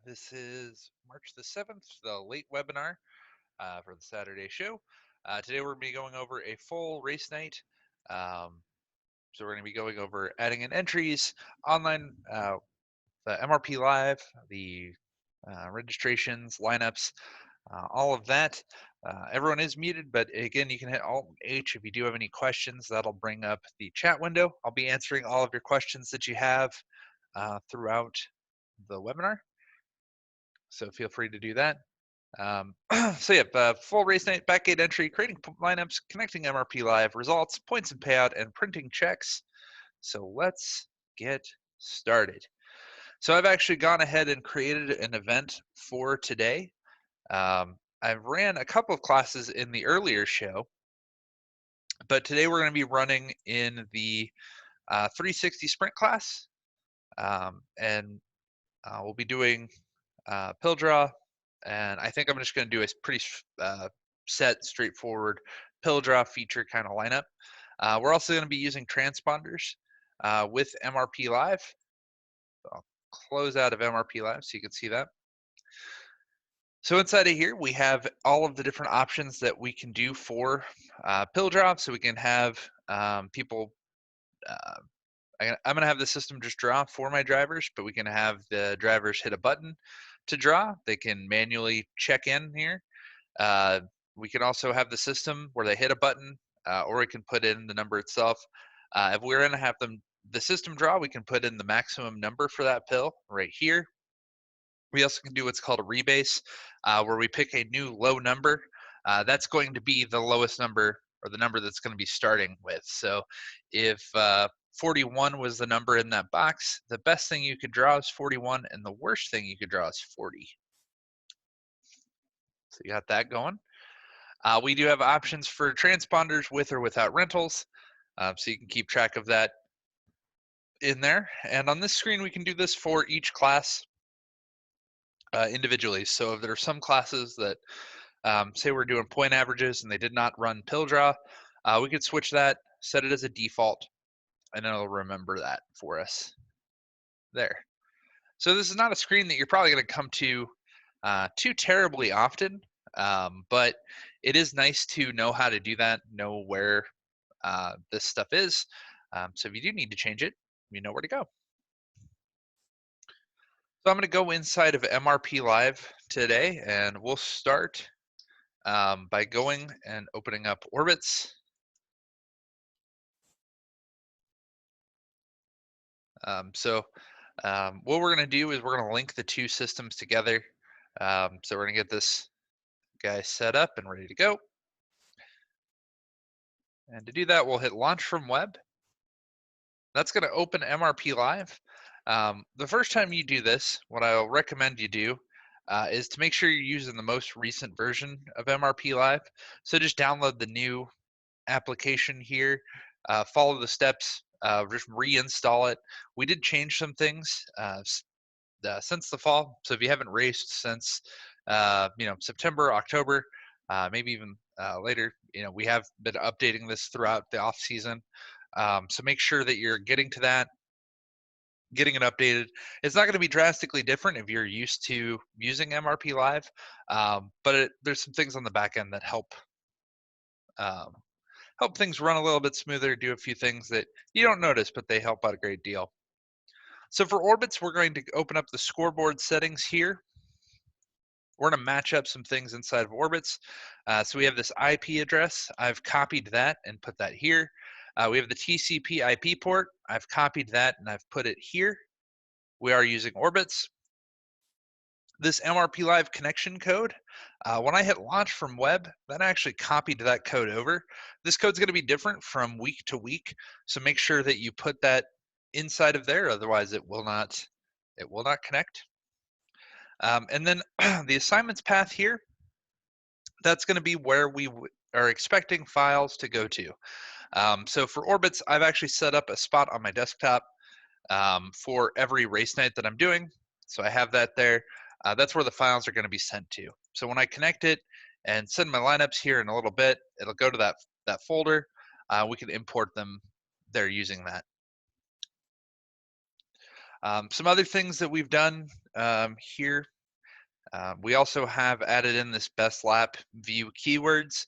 This is March the 7th, the late webinar for the Saturday show. Today we're going to be going over a full race night. So we're going to be going over adding in entries, online, the MRP Live, the registrations, lineups, all of that. Everyone is muted, but again, you can hit Alt-H if you do have any questions. That'll bring up the chat window. I'll be answering all of your questions that you have throughout the webinar. So feel free to do that. So yeah, full race night, backgate entry, creating lineups, connecting MRP Live, results, points and payout, and printing checks. So let's get started. So I've actually gone ahead and created an event for today. I've ran a couple of classes in the earlier show, but today we're going to be running in the 360 sprint class, and we'll be doing pill draw, and I think I'm just going to do a pretty set, straightforward pill draw feature kind of lineup. We're also going to be using transponders with MRP Live. I'll close out of MRP Live so you can see that. So inside of here, we have all of the different options that we can do for pill draw. So we can have people, I'm going to have the system just draw for my drivers, but we can have the drivers hit a button to draw. They can manually check in here. We can also have the system where they hit a button, or we can put in the number itself. If we're going to have the system draw, we can put in the maximum number for that pill right here. We also can do what's called a rebase, where we pick a new low number. That's going to be the lowest number, or the number that's going to be starting with. So if 41 was the number in that box, the best thing you could draw is 41, and the worst thing you could draw is 40. So you got that going. We do have options for transponders with or without rentals, so you can keep track of that in there. And on this screen, we can do this for each class individually. So if there are some classes that say we're doing point averages and they did not run pill draw, we could switch that, set it as a default, and it'll remember that for us there. So this is not a screen that you're probably going to come to too terribly often, but it is nice to know how to do that, know where this stuff is. So if you do need to change it, you know where to go. So I'm going to go inside of MRP Live today, and we'll start by going and opening up Orbits. What we're going to do is we're going to link the two systems together. So we're going to get this guy set up and ready to go. And to do that, we'll hit Launch from Web. That's going to open MRP Live. The first time you do this, what I'll recommend you do is to make sure you're using the most recent version of MRP Live. So just download the new application here, follow the steps, just reinstall it. We did change some things since the fall. So if you haven't raced since September, October, maybe even later, we have been updating this throughout the off season. So make sure that you're getting to that, getting it updated. It's not going to be drastically different if you're used to using MRP Live, but there's some things on the back end that help things run a little bit smoother, do a few things that you don't notice, but they help out a great deal. So for Orbits, we're going to open up the scoreboard settings here. We're going to match up some things inside of Orbits. So we have this IP address. I've copied that and put that here. We have the TCP IP port. I've copied that and I've put it here. We are using Orbits. This MRP Live connection code, when I hit launch from web, that actually copied that code over. This code's going to be different from week to week, so make sure that you put that inside of there, otherwise it will not connect. And then the assignments path here, that's going to be where we are expecting files to go to. So for Orbits, I've actually set up a spot on my desktop for every race night that I'm doing. So I have that there. That's where the files are going to be sent to. So when I connect it and send my lineups here in a little bit, it'll go to that folder. We can import them there using that. Some other things that we've done here, we also have added in this best lap view keywords.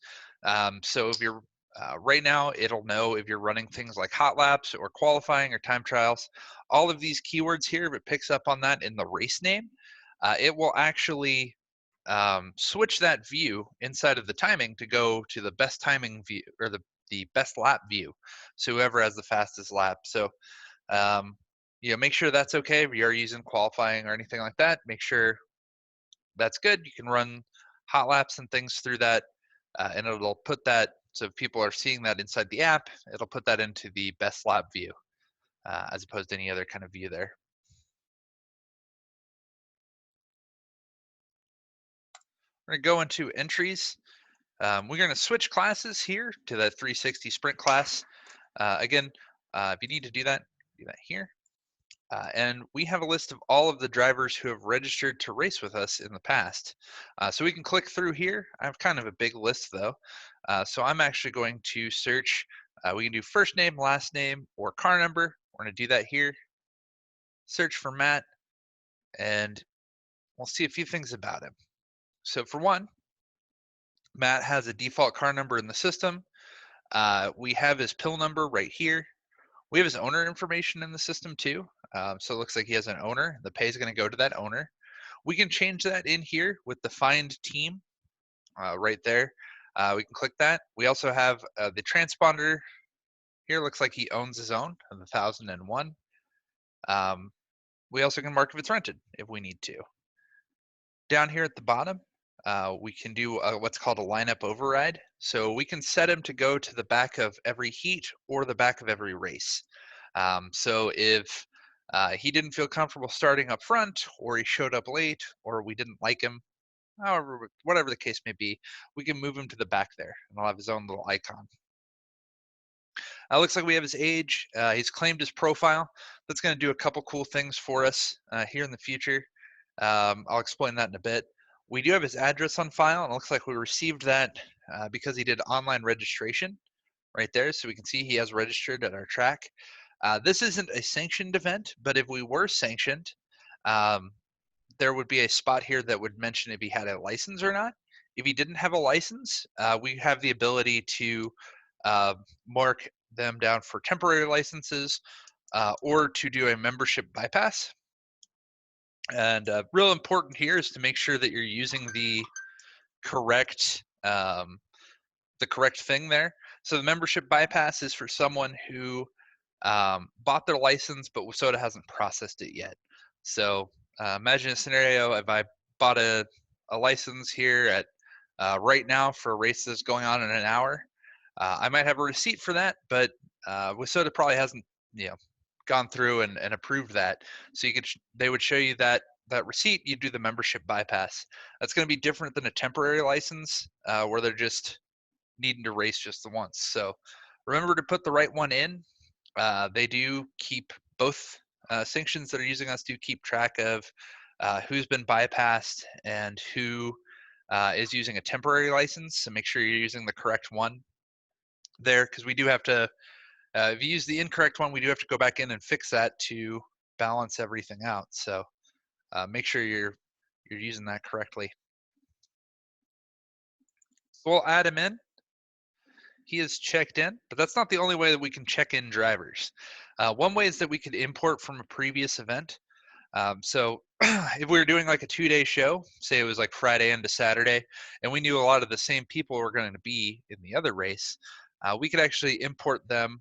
So if you're right now, it'll know if you're running things like hot laps or qualifying or time trials. All of these keywords here, if it picks up on that in the race name, it will actually switch that view inside of the timing to go to the best timing view or the best lap view. So whoever has the fastest lap. So make sure that's okay. If you're using qualifying or anything like that, make sure that's good. You can run hot laps and things through that, and it'll put that, so if people are seeing that inside the app, it'll put that into the best lap view, as opposed to any other kind of view there. We're gonna go into entries. We're gonna switch classes here to the 360 sprint class. Again, if you need to do that here. And we have a list of all of the drivers who have registered to race with us in the past. So we can click through here. I have kind of a big list though. So I'm actually going to search, we can do first name, last name, or car number. We're gonna do that here. Search for Matt, and we'll see a few things about him. So for one, Matt has a default car number in the system. We have his PIL number right here. We have his owner information in the system too. So it looks like he has an owner. The pay is going to go to that owner. We can change that in here with the find team right there. We can click that. We also have the transponder here. Looks like he owns his own of the 1001. We also can mark if it's rented if we need to. Down here at the bottom, we can do what's called a lineup override. So we can set him to go to the back of every heat or the back of every race. So if he didn't feel comfortable starting up front, or he showed up late, or we didn't like him, however, whatever the case may be, we can move him to the back there, and he'll have his own little icon. Looks like we have his age. He's claimed his profile. That's going to do a couple cool things for us here in the future. I'll explain that in a bit. We do have his address on file, and it looks like we received that because he did online registration right there. So we can see he has registered at our track. This isn't a sanctioned event, but if we were sanctioned, there would be a spot here that would mention if he had a license or not. If he didn't have a license, we have the ability to mark them down for temporary licenses or to do a membership bypass. And real important here is to make sure that you're using the correct thing there. So the membership bypass is for someone who bought their license, but WSOTA hasn't processed it yet. So imagine a scenario if I bought a license here at right now for a race that's going on in an hour. I might have a receipt for that, but WSOTA probably hasn't, gone through and approved that. So they would show you that receipt. You do the membership bypass. That's going to be different than a temporary license where they're just needing to race just the once. So remember to put the right one in. They do keep both sanctions that are using us do keep track of who's been bypassed and who is using a temporary license. So make sure you're using the correct one there, because we do have to, if you use the incorrect one, we do have to go back in and fix that to balance everything out. So make sure you're using that correctly. So we'll add him in. He is checked in, but that's not the only way that we can check in drivers. One way is that we could import from a previous event. So if we were doing like a 2-day show, say it was like Friday into Saturday, and we knew a lot of the same people were going to be in the other race, we could actually import them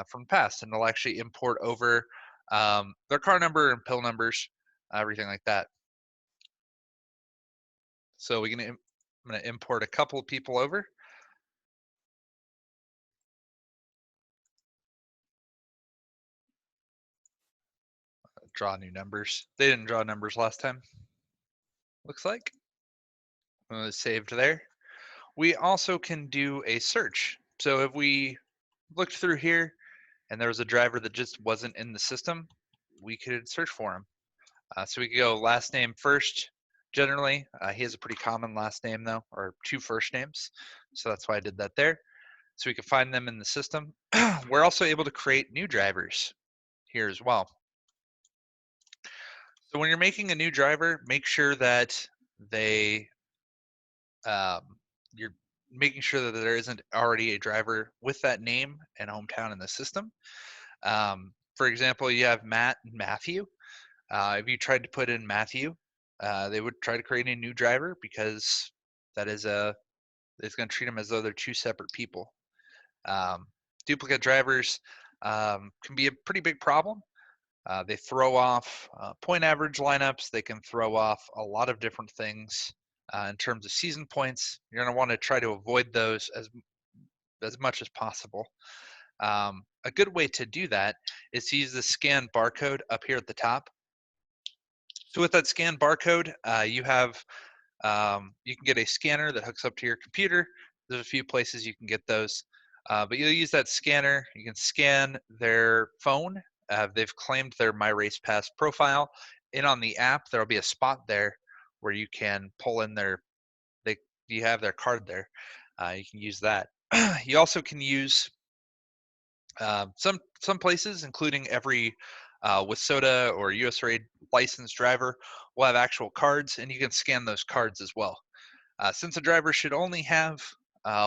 from the past, and it'll actually import over their car number and PIL numbers, everything like that. So I'm going to import a couple of people over. Draw new numbers. They didn't draw numbers last time, looks like. Saved there. We also can do a search. So if we looked through here and there was a driver that just wasn't in the system, we could search for him. So we could go last name first. Generally, he has a pretty common last name though, or 2 first names. So that's why I did that there. So we can find them in the system. We're also able to create new drivers here as well. So when you're making a new driver, make sure that they you're making sure that there isn't already a driver with that name and hometown in the system. For example, you have Matt and Matthew. If you tried to put in Matthew, they would try to create a new driver because that is it's going to treat them as though they're two separate people. Duplicate drivers can be a pretty big problem. They throw off point average lineups. They can throw off a lot of different things in terms of season points. You're going to want to try to avoid those as much as possible. A good way to do that is to use the scan barcode up here at the top. So with that scan barcode, you can get a scanner that hooks up to your computer. There's a few places you can get those, but you'll use that scanner. You can scan their phone. They've claimed their MyRacePass profile. And on the app, there'll be a spot there where you can pull in you have their card there. You can use that. You also can use some places, including every WSOTA or USARAID licensed driver, will have actual cards, and you can scan those cards as well. Since a driver should only have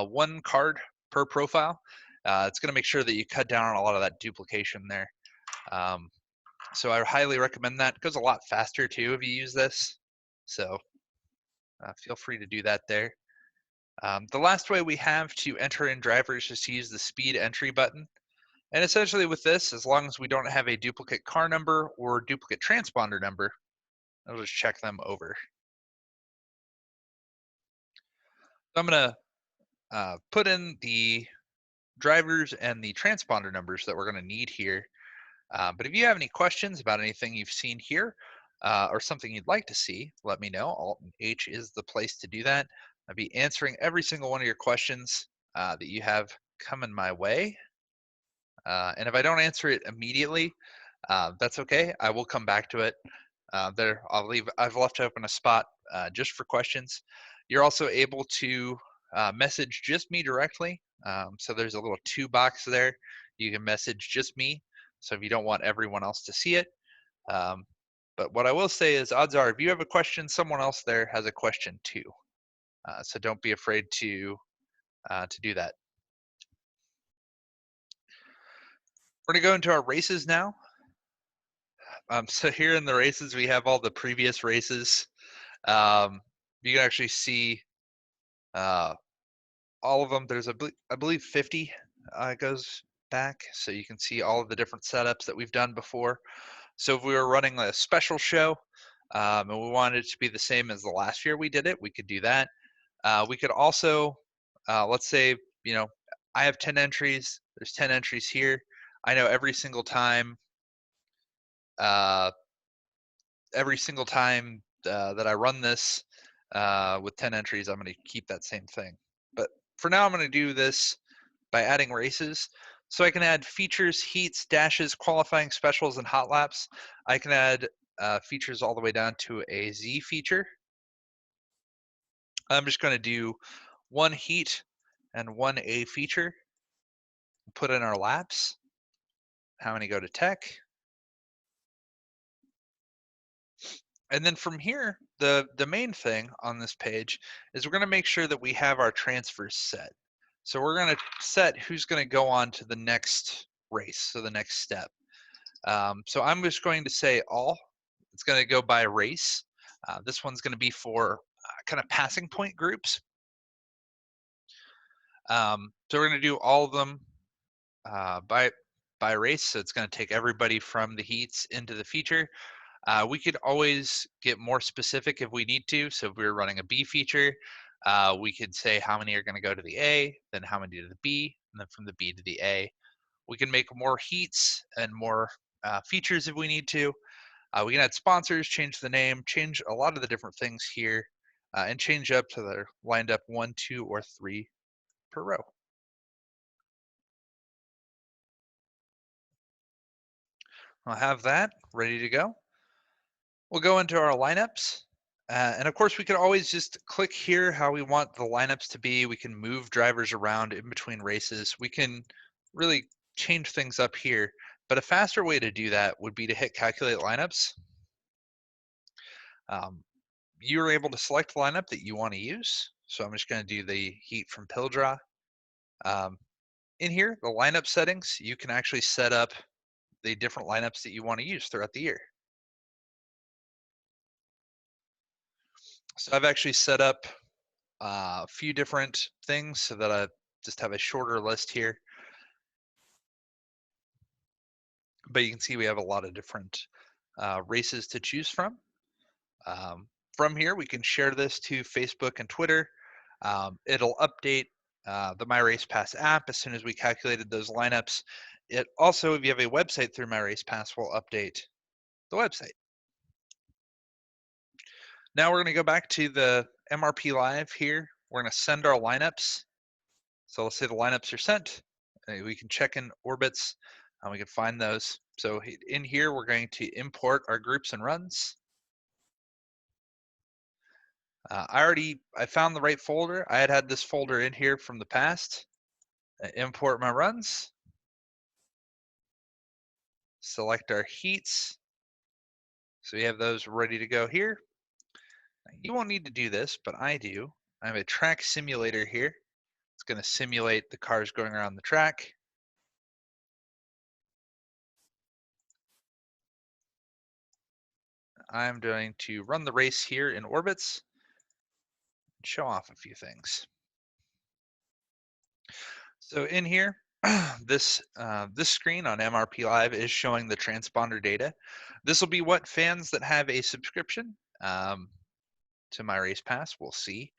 one card per profile, it's going to make sure that you cut down on a lot of that duplication there. So I highly recommend that. It goes a lot faster too if you use this. So feel free to do that there. The last way we have to enter in drivers is to use the speed entry button. And essentially with this, as long as we don't have a duplicate car number or duplicate transponder number, I'll just check them over. So I'm going to put in the drivers and the transponder numbers that we're going to need here. But if you have any questions about anything you've seen here or something you'd like to see, let me know. Alt and H is the place to do that. I'll be answering every single one of your questions that you have coming my way. And if I don't answer it immediately, that's okay. I will come back to it. I've left open a spot just for questions. You're also able to message just me directly. So there's a little to box there. You can message just me. So if you don't want everyone else to see it. But what I will say is odds are if you have a question, someone else there has a question too. So don't be afraid to do that. We're gonna go into our races now. So here in the races, we have all the previous races. You can actually see all of them. There's I believe 50 goes back, so you can see all of the different setups that we've done before. So if we were running a special show and we wanted it to be the same as the last year we did it, we could do that. We could also, let's say, I have 10 entries. There's 10 entries here. I know every single time that I run this with 10 entries, I'm going to keep that same thing. But for now, I'm going to do this by adding races. So I can add features, heats, dashes, qualifying specials, and hot laps. I can add features all the way down to a Z feature. I'm just going to do one heat and one A feature. Put in our laps. How many go to tech? And then from here, the main thing on this page is we're going to make sure that we have our transfers set. So we're going to set who's going to go on to the next race, so the next step. So I'm just going to say all. It's going to go by race. This one's going to be for kind of passing point groups. So we're going to do all of them by race. So it's going to take everybody from the heats into the feature. We could always get more specific if we need to. So if we were running a B feature, we could say how many are going to go to the A, then how many to the B, and then from the B to the A. We can make more heats and more features if we need to. We can add sponsors, change the name, change a lot of the different things here, and change up to the lined up 1, 2, or 3 per row. I'll have that ready to go. We'll go into our lineups. And of course, we could always just click here how we want the lineups to be. We can move drivers around in between races. We can really change things up here. But a faster way to do that would be to hit calculate lineups. You're able to select the lineup that you want to use. So I'm just going to do the heat from pill draw. In here, the lineup settings, you can actually set up the different lineups that you want to use throughout the year. So I've actually set up a few different things so that I just have a shorter list here. But you can see we have a lot of different races to choose from. From here, we can share this to Facebook and Twitter. It'll update the MyRacePass app as soon as we calculated those lineups. It also, if you have a website through MyRacePass, will update the website. Now we're going to go back to the MRP Live here. We're going to send our lineups. So let's say the lineups are sent. We can check in orbits and we can find those. So in here, we're going to import our groups and runs. I found the right folder. I had this folder in here from the past. Import my runs. Select our heats. So we have those ready to go here. You won't need to do this, but I do. I have a track simulator here. It's going to simulate the cars going around the track. I'm going to run the race here in orbits and show off a few things. So in here, this screen on MRP Live is showing the transponder data. This will be what fans that have a subscription to MyRacePass will see.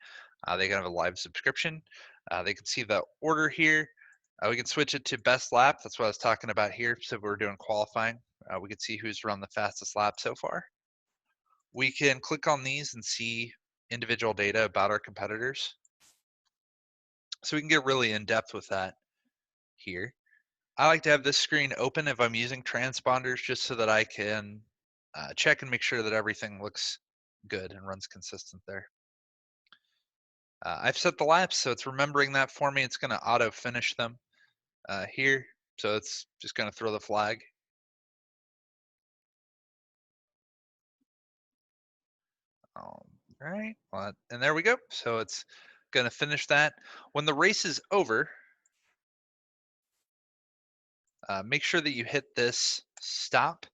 They can have a live subscription. They can see the order here. We can switch it to best lap. That's what I was talking about here. So we're doing qualifying. We can see who's run the fastest lap so far. We can click on these and see individual data about our competitors. So we can get really in depth with that here. I like to have this screen open if I'm using transponders just so that I can check and make sure that everything looks good and runs consistent there. I've set the laps, so it's remembering that for me. It's going to auto finish them here. So it's just going to throw the flag. All right, well, and there we go. So it's going to finish that. When the race is over, make sure that you hit this stop.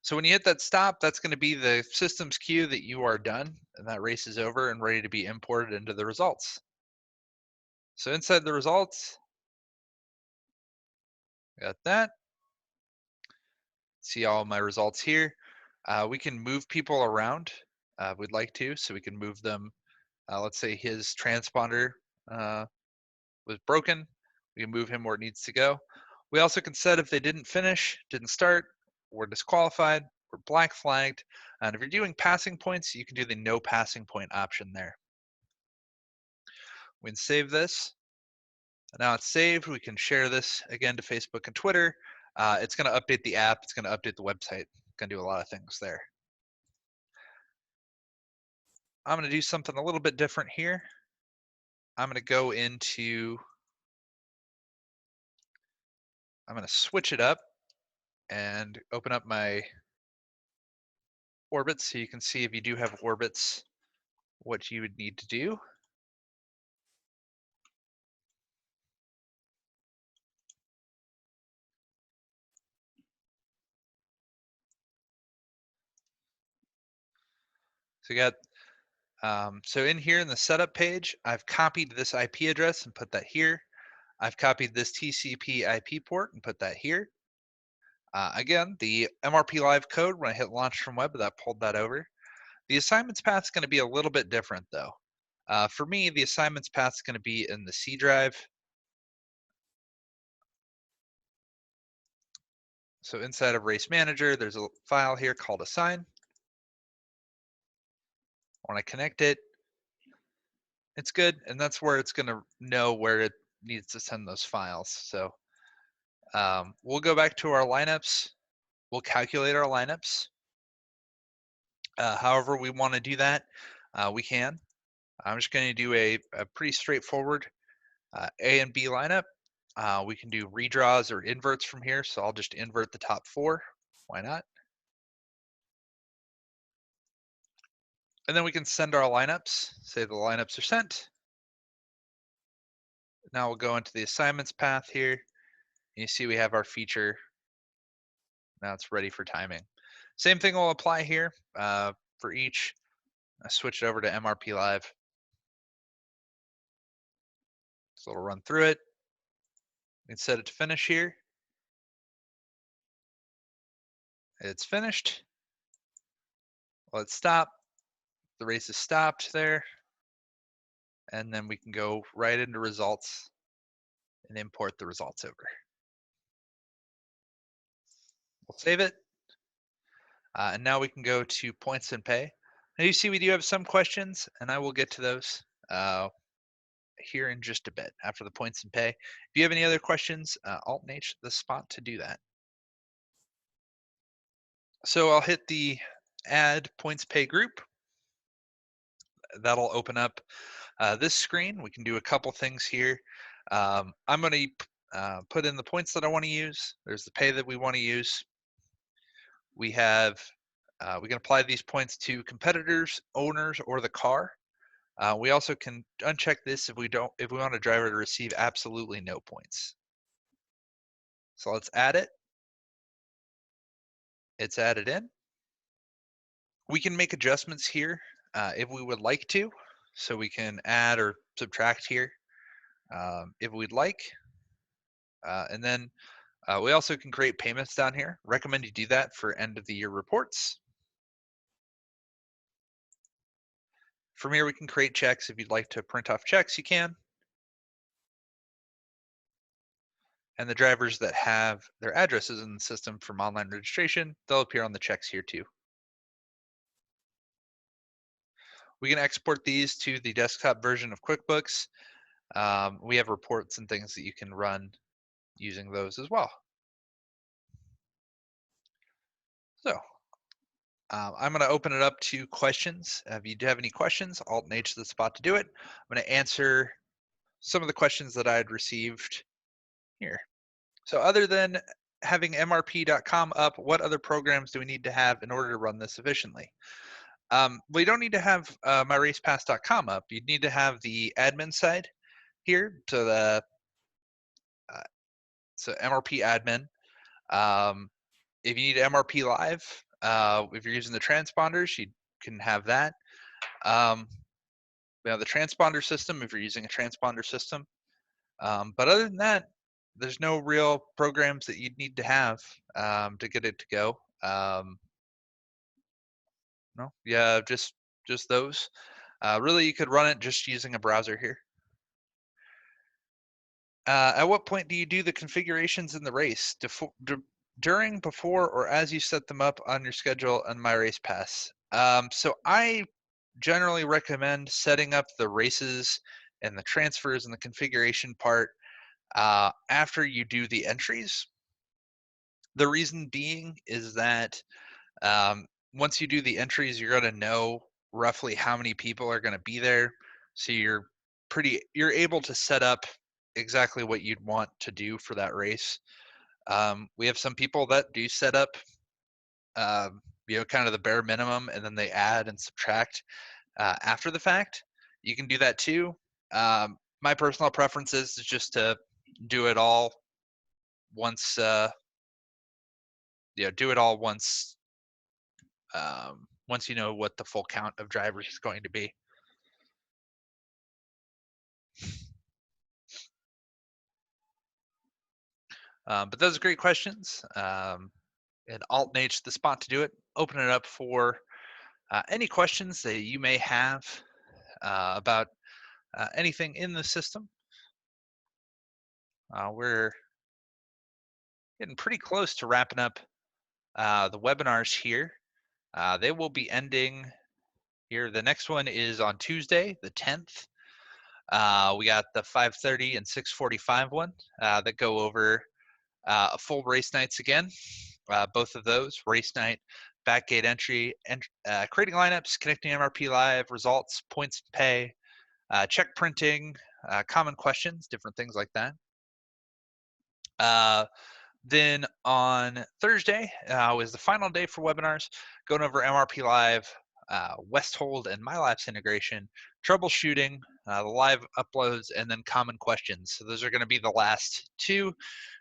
So when you hit that stop, that's going to be the system's cue that you are done and that race is over and ready to be imported into the results. So inside the results, got that. See all my results here. We can move people around if we'd like to. So we can move them. Let's say his transponder was broken. We can move him where it needs to go. We also can set if they didn't finish, didn't start, were disqualified, were black flagged. And if you're doing passing points, you can do the no passing point option there. We can save this. Now it's saved. We can share this again to Facebook and Twitter. It's going to update the app. It's going to update the website. It's going to do a lot of things there. I'm going to do something a little bit different here. I'm going to go into, I'm going to switch it up and open up my orbits so you can see if you do have orbits, what you would need to do. So you got, so in here in the setup page, I've copied this IP address and put that here. I've copied this TCP IP port and put that here. Again, the MRP Live code, when I hit launch from web, that pulled that over. The assignments path is going to be a little bit different though. For me, the assignments path is going to be in the C drive. So inside of Race Manager, there's a file here called assign. When I connect it, it's good, and that's where it's going to know where it needs to send those files. So we'll go back to our lineups. We'll calculate our lineups. However we want to do that, we can. I'm just going to do a pretty straightforward A and B lineup. We can do redraws or inverts from here, so I'll just invert the top 4. Why not? And then we can send our lineups, say the lineups are sent. Now we'll go into the assignments path here. You see we have our feature. Now it's ready for timing. Same thing will apply here for each. I switch it over to MRP Live. So it'll run through it. We can set it to finish here. It's finished. Let's stop. The race is stopped there. And then we can go right into results and import the results over. We'll save it. And now we can go to points and pay. Now you see we do have some questions, and I will get to those here in just a bit after the points and pay. If you have any other questions, Alt and H the spot to do that. So I'll hit the add points pay group. That'll open up this screen. We can do a couple things here. I'm going to put in the points that I want to use. There's the pay that we want to use. We have we can apply these points to competitors, owners, or the car. We also can uncheck this if we want a driver to receive absolutely no points. So let's add it. It's added in. We can make adjustments here if we would like to. So we can add or subtract here if we'd like. And then we also can create payments down here. Recommend you do that for end of the year reports. From here, we can create checks. If you'd like to print off checks, you can. And the drivers that have their addresses in the system from online registration, they'll appear on the checks here too. We can export these to the desktop version of QuickBooks. We have reports and things that you can run using those as well. So I'm going to open it up to questions. If you do have any questions, Alt and H is the spot to do it. I'm going to answer some of the questions that I had received here. So other than having MRP.com up, what other programs do we need to have in order to run this efficiently? We don't need to have MyRacePass.com up. You'd need to have the admin side here, so the MRP admin. If you need MRP Live, if you're using the transponders, you can have that. We have the transponder system if you're using a transponder system. But other than that, there's no real programs that you'd need to have to get it to go. No, yeah, just those. Really, you could run it just using a browser here. At what point do you do the configurations in the race? During, before, or as you set them up on your schedule on MyRacePass? So I generally recommend setting up the races and the transfers and the configuration part after you do the entries. The reason being is that once you do the entries, you're going to know roughly how many people are going to be there. So you're able to set up exactly what you'd want to do for that race. We have some people that do set up, kind of the bare minimum, and then they add and subtract after the fact. You can do that too. My personal preference is just to do it all once. Do it all once. Once you know what the full count of drivers is going to be. But those are great questions. And Alt and H the spot to do it. Open it up for any questions that you may have about anything in the system. We're getting pretty close to wrapping up the webinars here. They will be ending here. The next one is on Tuesday, the 10th. We got the 5:30 and 6:45 one that go over full race nights again. Both of those, race night, backgate entry, and creating lineups, connecting MRP Live, results, points pay, check printing, common questions, different things like that. Then on Thursday was the final day for webinars, going over MRP Live, Westhold and MyLapse integration, troubleshooting, the live uploads, and then common questions. So those are going to be the last two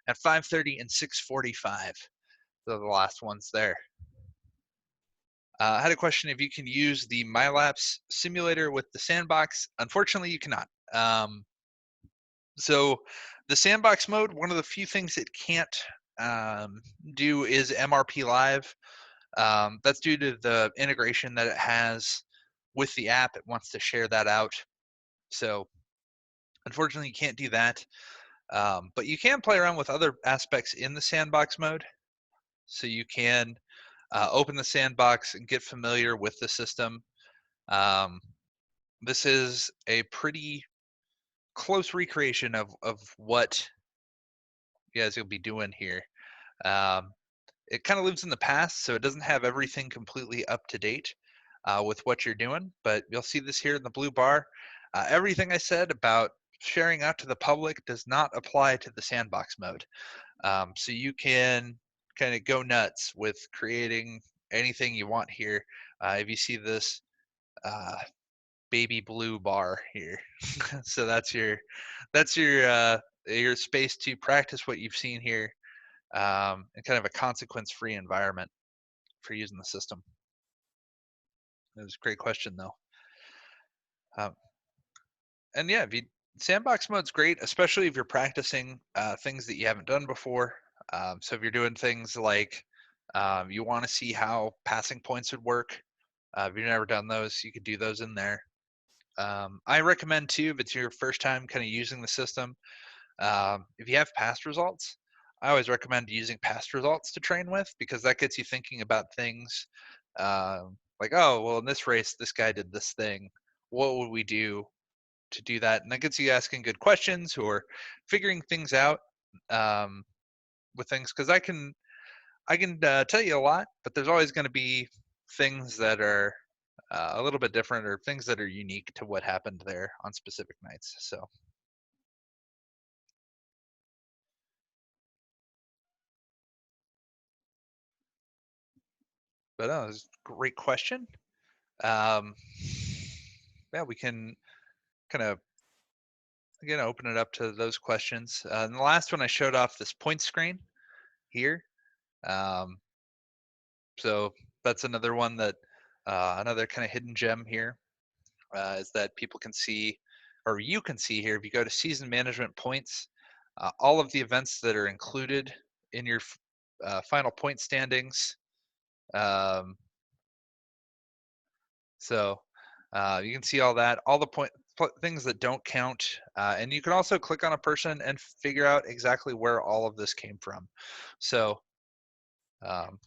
at 5:30 and 6:45. Those are the last ones there. I had a question if you can use the MyLapse simulator with the sandbox. Unfortunately, you cannot. So the sandbox mode, one of the few things it can't do is MRP Live. That's due to the integration that it has with the app. It wants to share that out. So unfortunately, you can't do that. But you can play around with other aspects in the sandbox mode. So you can open the sandbox and get familiar with the system. This is a pretty close recreation of what you guys will be doing here. It kind of lives in the past, so it doesn't have everything completely up to date with what you're doing, but you'll see this here in the blue bar. Everything I said about sharing out to the public does not apply to the sandbox mode. So you can kind of go nuts with creating anything you want here. If you see this baby blue bar here, so that's your space to practice what you've seen here, and kind of a consequence-free environment for using the system. That was a great question, though. And yeah, sandbox mode's great, especially if you're practicing things that you haven't done before. So if you're doing things like you want to see how passing points would work, if you've never done those, you could do those in there. I recommend too, if it's your first time kind of using the system, if you have past results, I always recommend using past results to train with, because that gets you thinking about things like, oh, well, in this race, this guy did this thing. What would we do to do that? And that gets you asking good questions or figuring things out with things, because I can tell you a lot, but there's always going to be things that are a little bit different, or things that are unique to what happened there on specific nights. So. But that was a great question. Um, yeah, we can kind of again open it up to those questions. And the last one I showed off this point screen here. Um, so that's another one that another kind of hidden gem here is that people can see, or you can see here if you go to season management points, all of the events that are included in your final point standings. Um, So you can see all that, all the things that don't count, and you can also click on a person and figure out exactly where all of this came from. So, um,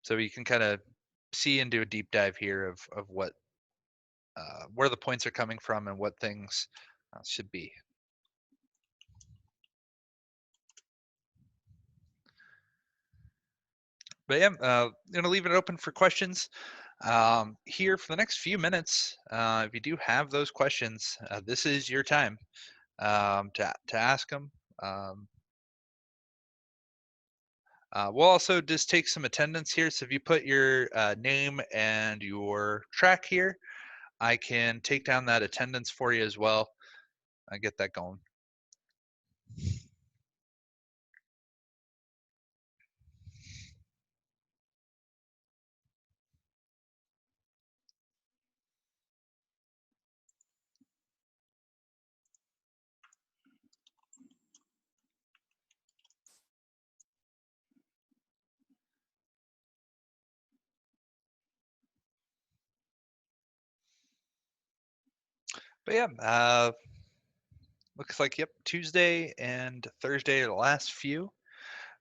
so you can kind of see and do a deep dive here of what where the points are coming from and what things should be. But yeah, I'm gonna leave it open for questions here for the next few minutes. If you do have those questions, this is your time to ask them. We'll also just take some attendance here. So if you put your name and your track here, I can take down that attendance for you as well. I get that going. But yeah, looks like, yep, Tuesday and Thursday are the last few.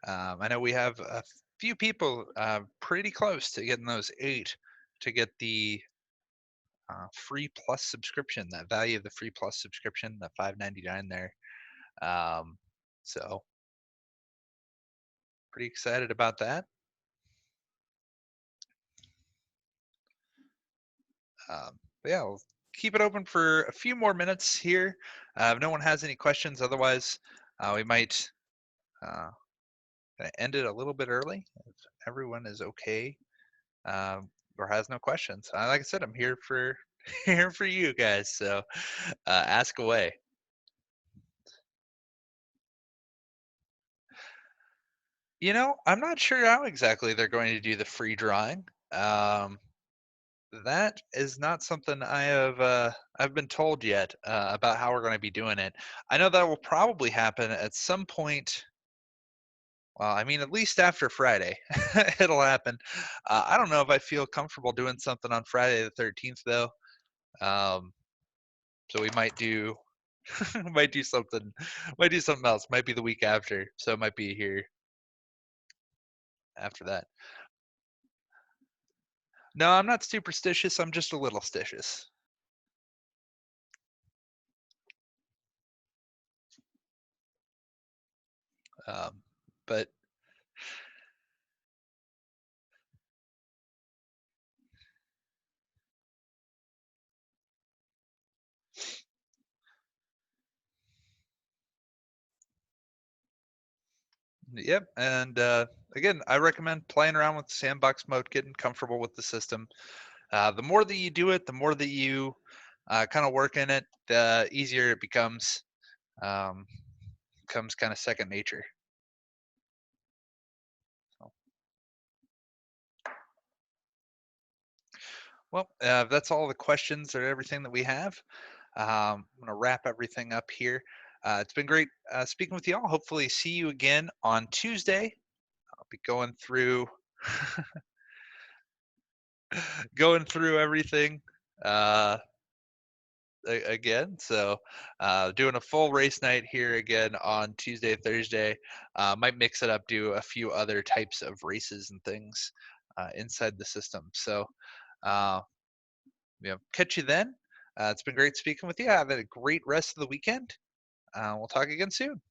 I know we have a few people pretty close to getting those 8 to get the free plus subscription, that value of the free plus subscription, the $5.99 there. So pretty excited about that. But yeah, we'll keep it open for a few more minutes here. If no one has any questions, otherwise we might end it a little bit early if everyone is okay or has no questions. Like I said, I'm here for here for you guys. So ask away. I'm not sure how exactly they're going to do the free drawing. That is not something I've been told yet about how we're going to be doing it. I know that will probably happen at some point. Well, I mean, at least after Friday, it'll happen. I don't know if I feel comfortable doing something on Friday the 13th though. Um, so we might do might do something else. Might be the week after, so it might be here after that. No, I'm not superstitious. I'm just a little stitious. Um, but yep, and again, I recommend playing around with sandbox mode, getting comfortable with the system. The more that you do it, the more that you kind of work in it, the easier it becomes. Becomes kind of second nature. So, well, that's all the questions or everything that we have. I'm going to wrap everything up here. It's been great speaking with you all. Hopefully, see you again on Tuesday. I'll be going through everything again. So, doing a full race night here again on Tuesday, Thursday. Might mix it up, do a few other types of races and things inside the system. So, uh, catch you then. It's been great speaking with you. Have a great rest of the weekend. We'll talk again soon.